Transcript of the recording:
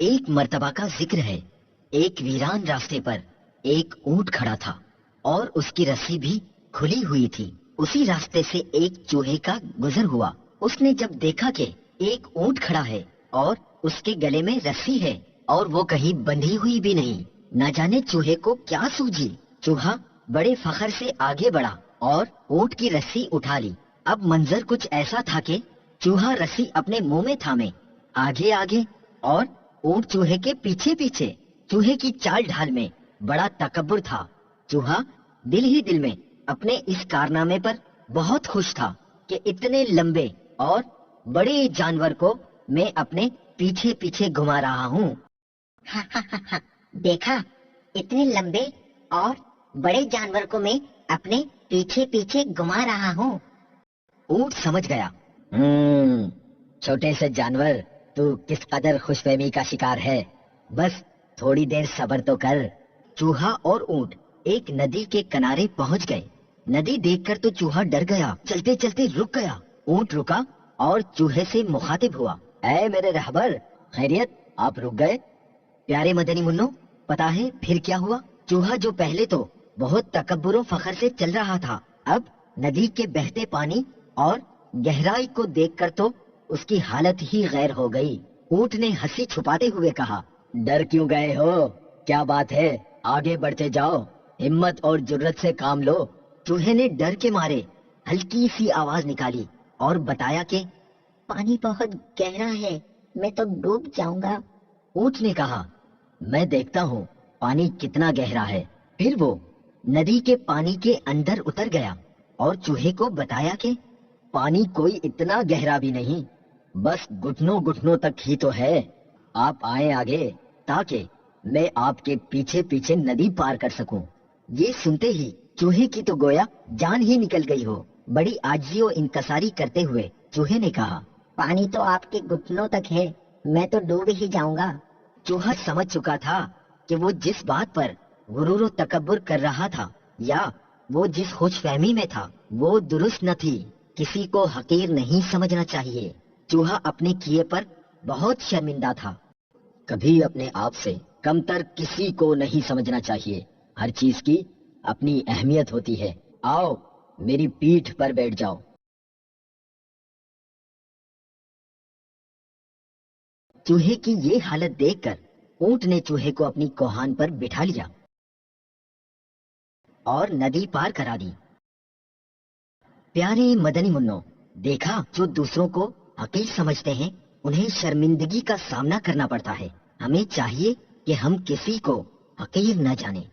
ایک مرتبہ کا ذکر ہے، ایک ویران راستے پر ایک اونٹ کھڑا تھا اور اس کی رسی بھی کھلی ہوئی تھی۔ اسی راستے سے ایک چوہے کا گزر ہوا۔ اس نے جب دیکھا کہ ایک اونٹ کھڑا ہے اور اس کے گلے میں رسی ہے اور وہ کہیں بندھی ہوئی بھی نہیں، نہ جانے چوہے کو کیا سوجی۔ چوہا بڑے فخر سے آگے بڑھا اور اونٹ کی رسی اٹھا لی۔ اب منظر کچھ ایسا تھا کہ چوہا رسی اپنے منہ میں تھامے آگے آگے اور اونٹ چوہے کے پیچھے پیچھے۔ چوہے کی چال ڈھال میں بڑا تکبر تھا۔ چوہا دل ہی دل میں اپنے اس کارنامے پر بہت خوش تھا کہ اتنے لمبے اور بڑے جانور کو میں اپنے پیچھے پیچھے گھما رہا ہوں۔ دیکھا، اتنے لمبے اور بڑے جانور کو میں اپنے پیچھے پیچھے گھما رہا ہوں۔ اونٹ سمجھ گیا، چھوٹے سے جانور، تو کس قدر خوش فہمی کا شکار ہے، بس تھوڑی دیر صبر تو کر۔ چوہا اور اونٹ ایک ندی کے کنارے پہنچ گئے۔ ندی دیکھ کر تو چوہا ڈر گیا، چلتے چلتے رک گیا۔ اونٹ رکا اور چوہے سے مخاطب ہوا، اے میرے رہبر، خیریت، آپ رک گئے؟ پیارے مدنی منو، پتا ہے پھر کیا ہوا؟ چوہا جو پہلے تو بہت تکبر و فخر سے چل رہا تھا، اب ندی کے بہتے پانی اور گہرائی کو دیکھ کر تو اس کی حالت ہی غیر ہو گئی۔ اونٹ نے ہنسی چھپاتے ہوئے کہا، ڈر کیوں گئے ہو؟ کیا بات ہے، آگے بڑھتے جاؤ، ہمت اور جرت سے کام لو۔ چوہے نے ڈر کے مارے ہلکی سی آواز نکالی اور بتایا کہ پانی بہت گہرا ہے، میں تو ڈوب جاؤں گا۔ اونٹ نے کہا، میں دیکھتا ہوں پانی کتنا گہرا ہے۔ پھر وہ ندی کے پانی کے اندر اتر گیا اور چوہے کو بتایا کہ پانی کوئی اتنا گہرا بھی نہیں، بس گھٹنوں گھٹنوں تک ہی تو ہے۔ آپ آئیں آگے تاکہ میں آپ کے پیچھے پیچھے ندی پار کر سکوں۔ یہ سنتے ہی چوہے کی تو گویا جان ہی نکل گئی ہو۔ بڑی عاجزی و انکساری کرتے ہوئے چوہے نے کہا، پانی تو آپ کے گھٹنوں تک ہے، میں تو ڈوب ہی جاؤں گا۔ چوہا سمجھ چکا تھا کہ وہ جس بات پر غرور و تکبر کر رہا تھا یا وہ جس خوش فہمی میں تھا وہ درست نہ تھی۔ کسی کو حقیر نہیں سمجھنا چاہیے۔ چوہا اپنے کیے پر بہت شرمندہ تھا۔ کبھی اپنے آپ سے کمتر کسی کو نہیں سمجھنا چاہیے۔ ہر چیز کی اپنی اہمیت ہوتی ہے۔ آؤ میری پیٹھ پر بیٹھ جاؤ۔ چوہے کی یہ حالت دیکھ کر اونٹ نے چوہے کو اپنی کوہان پر بٹھا لیا اور ندی پار کرا دی۔ پیارے مدنی منو، دیکھا، جو دوسروں کو حقیر سمجھتے ہیں انہیں شرمندگی کا سامنا کرنا پڑتا ہے۔ ہمیں چاہیے کہ ہم کسی کو حقیر نہ جانیں۔